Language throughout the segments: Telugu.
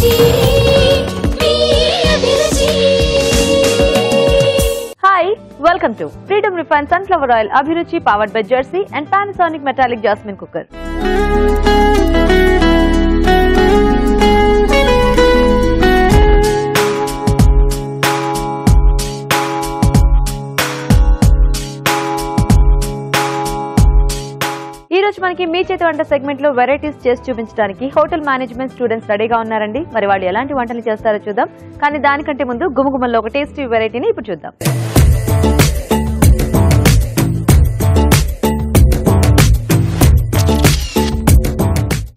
Hi, welcome to Freedom Refined Sunflower Oil Abhiruchi powered by Jersey and Panasonic Metallic Jasmine Cooker. ఈ రోజు మనకి మీ చేతి వంట సెగ్మెంట్ లో వెరైటీస్ చేసి చూపించడానికి హోటల్ మేనేజ్మెంట్ స్టూడెంట్స్ రెడీగా ఉన్నారండి. మరి వాళ్ళు ఎలాంటి వంటలు చేస్తారో చూద్దాం. కానీ దానికంటే ముందు గుమగుమల్లో ఒక టేస్టీ వెరైటీని ఇప్పుడు చూద్దాం.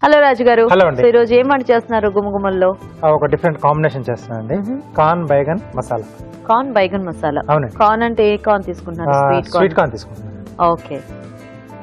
హలో రాజు గారు, ఈ రోజు ఏం వంట చేస్తున్నారు? గుమగుమల్లో ఒక డిఫరెంట్ కాంబినేషన్ చేస్తున్నానండి. Corn baingan masala. Corn baingan masala. Corn అంటే ఏ కార్న్ తీసుకుంటున్నారు? స్వీట్ కార్న్ తీసుకుంటున్నారు. ఓకే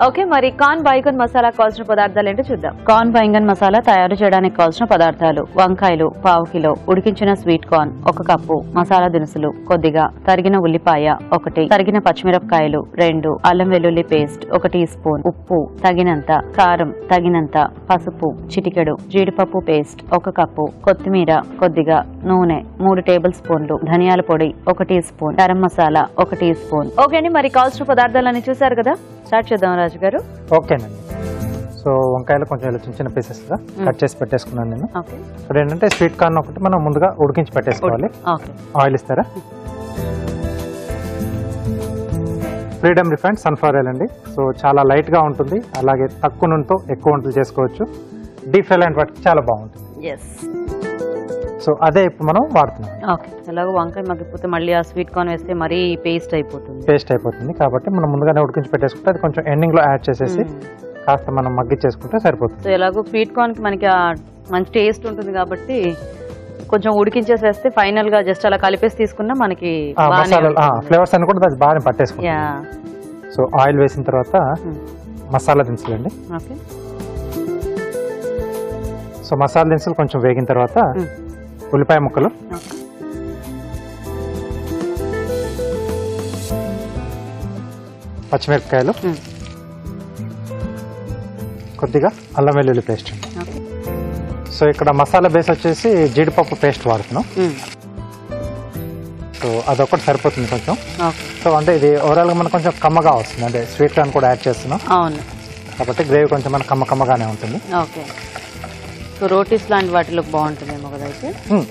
ఓకే, మరి కార్న్ బైగన్ మసాలా కావాల్సిన పదార్థాలు ఏంటో చూద్దాం. కార్న్ బైగన్ మసాలా తయారు చేయడానికి కావాల్సిన పదార్థాలు: వంకాయలు పావు కిలో, ఉడికించిన స్వీట్ కార్న్ 1 కప్పు, మసాలా దినుసులు కొద్దిగా, తరిగిన ఉల్లిపాయ 1, తరిగిన పచ్చిమిరపకాయలు 2, అల్లం వెల్లుల్లి పేస్ట్ 1 టీ స్పూన్, ఉప్పు తగినంత, కారం తగినంత, పసుపు చిటికెడు, జీడిపప్పు పేస్ట్ 1 కప్పు, కొత్తిమీర కొద్దిగా, నూనె 3 టేబుల్ స్పూన్లు, ధనియాల పొడి 1 tea spoon, garam masala 1 tea spoon. Okay అండి, మరి కావాల్సిన పదార్థాలన్నీ చూసారు కదా, స్టార్ట్ చేద్దాం రాజు గారు. ఓకేనండి. సో వంకాయలు కొంచెం ఇలా చిన్న చిన్న పీసెస్ గా కట్ చేసి పెట్టేసుకున్నాను నేను. ఇప్పుడు ఏంటంటే స్వీట్ కార్న్ ఒకటి మనం ముందుగా ఉడికించి పెట్టేసుకోవాలి. ఆయిల్ ఇస్తారా? ఫ్రీడమ్ రిఫైండ్ సన్ఫ్లవర్ ఆయిల్ అండి. సో చాలా లైట్ గా ఉంటుంది, అలాగే తక్కువ నూనెతో ఎక్కువ వంటలు చేసుకోవచ్చు. డీప్ ఫ్రై లాంటి వాటికి చాలా బాగుంటుంది. సో అదే ఇప్పుడు మనం వాడుతున్నాం. ఎలాగో వంకాయ మగ్గిపోతే మళ్ళీ ఆ స్వీట్ కార్న్ వేస్తే మరీ పేస్ట్ అయిపోతుంది కాబట్టి మనం ముందుగానే ఉడికించి పెట్టేసుకుంటే అది కొంచెం ఎండింగ్ లో యాడ్ చేసేసి కాస్త మనం మగ్గిచ్చేసుకుంటే సరిపోతుంది. సో ఎలాగో స్వీట్ కార్న్ కి మనకి మంచి టేస్ట్ ఉంటుంది కాబట్టి కొంచెం ఉడికించేసేస్తే ఫైనల్ గా జస్ట్ అలా కలిపేసి తీసుకున్నా మనకి ఫ్లేవర్స్ అన్ని కూడా బాగా పట్టేసుకుంటాం. సో ఆయిల్ వేసిన తర్వాత మసాలా దినుసులు అండి. సో మసాలా దినుసులు కొంచెం వేగిన తర్వాత ఉల్లిపాయ ముక్కలు, పచ్చిమిరపకాయలు, కొద్దిగా అల్లం వెల్లుల్లి పేస్ట్. సో ఇక్కడ మసాలా బేస్ వచ్చేసి జీడిపప్పు పేస్ట్ వాడుతున్నాం. సో అదొకటి సరిపోతుంది కొంచెం. సో అంటే ఇది ఓవరాల్ గా మనకు కొంచెం కమ్మగా వస్తుంది, అంటే స్వీట్ కార్న్ కూడా యాడ్ చేస్తున్నాం కాబట్టి గ్రేవీ కొంచెం మనకు కమ్మగానే ఉంటుంది. సో రోటీస్ లాంటి వాటిలోకి బాగుంటుందేమో కదా అయితే?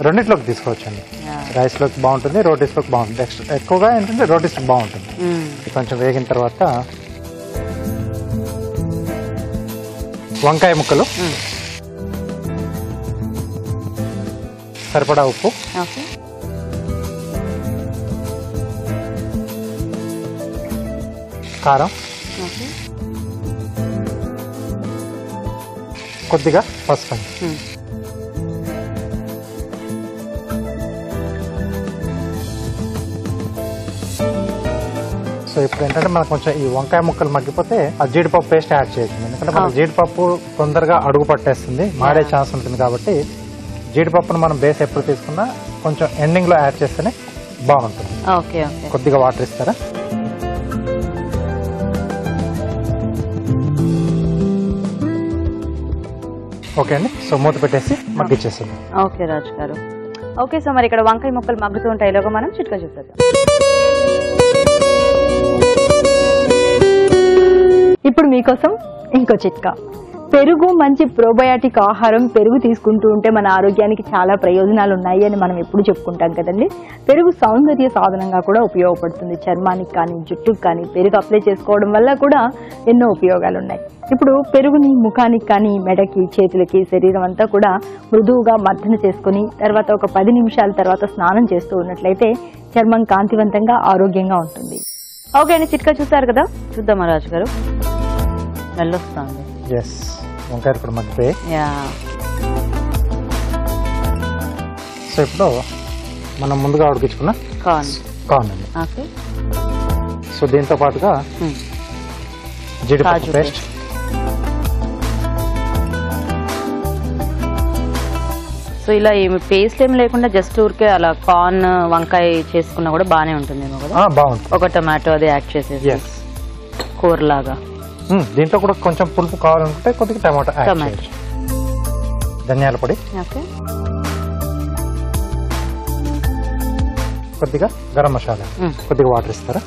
రెండింటిలోకి తీసుకోవచ్చండి. రైస్ లోకి బాగుంటుంది, రోటీస్ లోకి బాగుంటుంది. ఎక్కువగా ఏంటంటే రోటీస్ బాగుంటుంది. కొంచెం వేగిన తర్వాత వంకాయ ముక్కలు, సరిపడా ఉప్పు, కారం, కొద్దిగా పసుపు. సో ఇప్పుడు ఏంటంటే మనకు కొంచెం ఈ వంకాయ ముక్కలు మగ్గిపోతే ఆ జీడిపప్పు పేస్ట్ యాడ్ చేస్తుంది. ఎందుకంటే మనకి జీడిపప్పు తొందరగా అడుగు పట్టేస్తుంది, మాడే ఛాన్స్ ఉంటుంది. కాబట్టి జీడిపప్పును మనం బేస్ ఎప్పుడు తీసుకున్నా కొంచెం ఎండింగ్ లో యాడ్ చేస్తేనే బాగుంటుంది. కొద్దిగా వాటర్ ఇస్తారా? ఓకే అండి. సో మూత పెట్టేసి మగ్గిచ్చేస్తుంది. ఓకే రాజు గారు. ఓకే, సో మరి ఇక్కడ వంకాయ ముక్కలు మగ్గుతూ ఉంటాయి, ఇలాగా మనం చిట్కా చూసేద్దాం. ఇప్పుడు మీకోసం ఇంకో చిట్కా. పెరుగు మంచి ప్రోబయాటిక్ ఆహారం. పెరుగు తీసుకుంటూ ఉంటే మన ఆరోగ్యానికి చాలా ప్రయోజనాలు ఉన్నాయి అని మనం ఎప్పుడు చెప్పుకుంటాం కదండి. పెరుగు సౌందర్య సాధనంగా కూడా ఉపయోగపడుతుంది. చర్మానికి కానీ జుట్టుకు కానీ పెరుగు అప్లై చేసుకోవడం వల్ల కూడా ఎన్నో ఉపయోగాలు ఉన్నాయి. ఇప్పుడు పెరుగుని ముఖానికి కానీ మెడకి చేతులకి శరీరం అంతా కూడా మృదువుగా మర్దన చేసుకుని తర్వాత ఒక 10 నిమిషాల తర్వాత స్నానం చేస్తూ ఉన్నట్లయితే చర్మం కాంతివంతంగా ఆరోగ్యంగా ఉంటుంది. ఓకే అండి, చిట్కా చూసారు కదా, చూద్దామా రాజు గారు? వెళ్ళొస్తాండి. వంకాయ ఇప్పుడు మగ్గిపోయి. సో ఇప్పుడు మనం ముందుగా ఉడికించుకున్న కార్న్ అండి. సో దీంతో పాటుగా జీడిపప్పు పేస్ట్, సో ఇలా ఏమి పేస్ట్ ఏమి లేకుండా జస్ట్ ఊరికే అలా కార్న్ వంకాయ చేసుకున్నా కూడా బాగానే ఉంటుందేమో కదా? బాగుంటుంది. ఒక టమాటో అది యాడ్ చేసేసి కూరలాగా. దీంట్లో కూడా కొంచెం పులుపు కావాలనుకుంటే కొద్దిగా టమాటో, ధనియాల పొడి, కొద్దిగా గరం మసాలా, కొద్దిగా వాటర్ ఇస్తారా.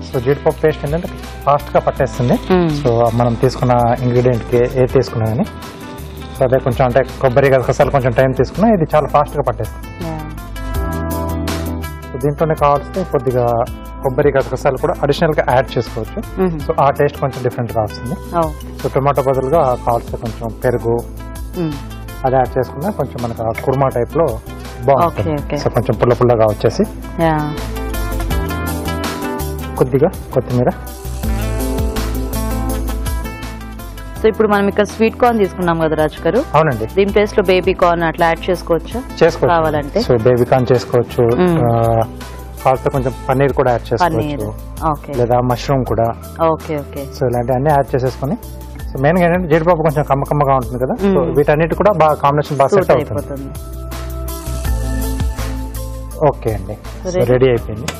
సో జీడిపప్పు పేస్ట్ ఏంటంటే ఫాస్ట్ గా పట్టేస్తుంది. సో మనం తీసుకున్న ఇంగ్రీడియంట్ కి ఏది తీసుకున్నా కానీ సో అదే కొంచెం అంటే కొబ్బరి గసగసాలు కొంచెం టైం తీసుకున్నా ఇది చాలా ఫాస్ట్ గా పట్టేస్తుంది. సో దీంట్లోనే కావాల్సి కొద్దిగా కొబ్బరి గసగసాలు కూడా అడిషనల్ గా యాడ్ చేసుకోవచ్చు. సో ఆ టేస్ట్ కొంచెం డిఫరెంట్ గా వస్తుంది. సో టొమాటో బదులుగా కావాల్సిన కొంచెం పెరుగు అది యాడ్ చేసుకున్నా కొంచెం మనకు ఆ కుర్మా టైప్ లో బాగుంటుంది. సో కొంచెం పుల్ల పుల్లగా వచ్చేసి కొద్దిగా కొత్తిమీర. సో ఇప్పుడు మనం ఇక్కడ స్వీట్ కార్న్ తీసుకున్నాం కదా రాజు గారు. అవునండి. దీని ప్లేస్ లో బేబీ కార్న్ అట్లా యాడ్ చేసుకోవచ్చా? కావాలంటే సో బేబీ కార్న్ చేసుకోవచ్చు, కావాలంటే కొంచెం పన్నీర్ కూడా యాడ్ చేసుకోవచ్చు, లేదా మష్రూమ్ కూడా. Okay okay. సో ఇలాంటివన్నీ యాడ్ చేసేసుకుని సో మెయిన్ గా ఏంటంటే జీడిపప్పు కొంచెం కమ్మకమ్మగా ఉంటుంది కదా. సో వీటన్నిటి కూడా బాగా కాంబినేషన్ బాగా సెట్ అవుతుంది. ఓకే అండి, రెడీ అయిపోయింది.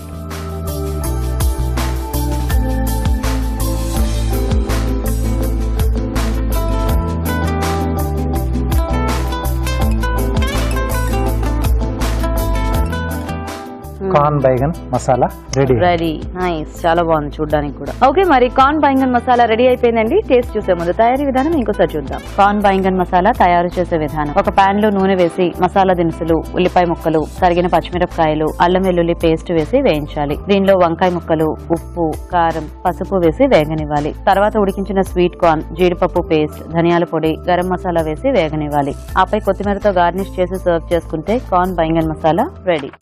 Corn baingan masala ready. Nice, చాలా బాగుంది చూడడానికి కూడా. ఓకే, మరి కార్న్ బైగన్ మసాలా రెడీ అయిపోయిందండి. టేస్ట్ చూసే ముందు తయారీ విధానం ఇంకోసారి చూద్దాం. కార్న్ బైగన్ మసాలా తయారు చేసే విధానం: ఒక పాన్ లో నూనె వేసి మసాలా దినుసులు, ఉల్లిపాయ ముక్కలు, తరిగిన పచ్చిమిరపకాయలు, అల్లం వెల్లుల్లి పేస్ట్ వేసి వేయించాలి. దీనిలో వంకాయ ముక్కలు, ఉప్పు, కారం, పసుపు వేసి వేగనివ్వాలి. తర్వాత ఉడికించిన స్వీట్ కార్న్, జీడిపప్పు పేస్ట్, ధనియాల పొడి, గరం మసాలా వేసి వేగనివ్వాలి. ఆపై కొత్తిమీరతో గార్నిష్ చేసి సర్వ్ చేసుకుంటే కార్న్ బైగన్ మసాలా రెడీ.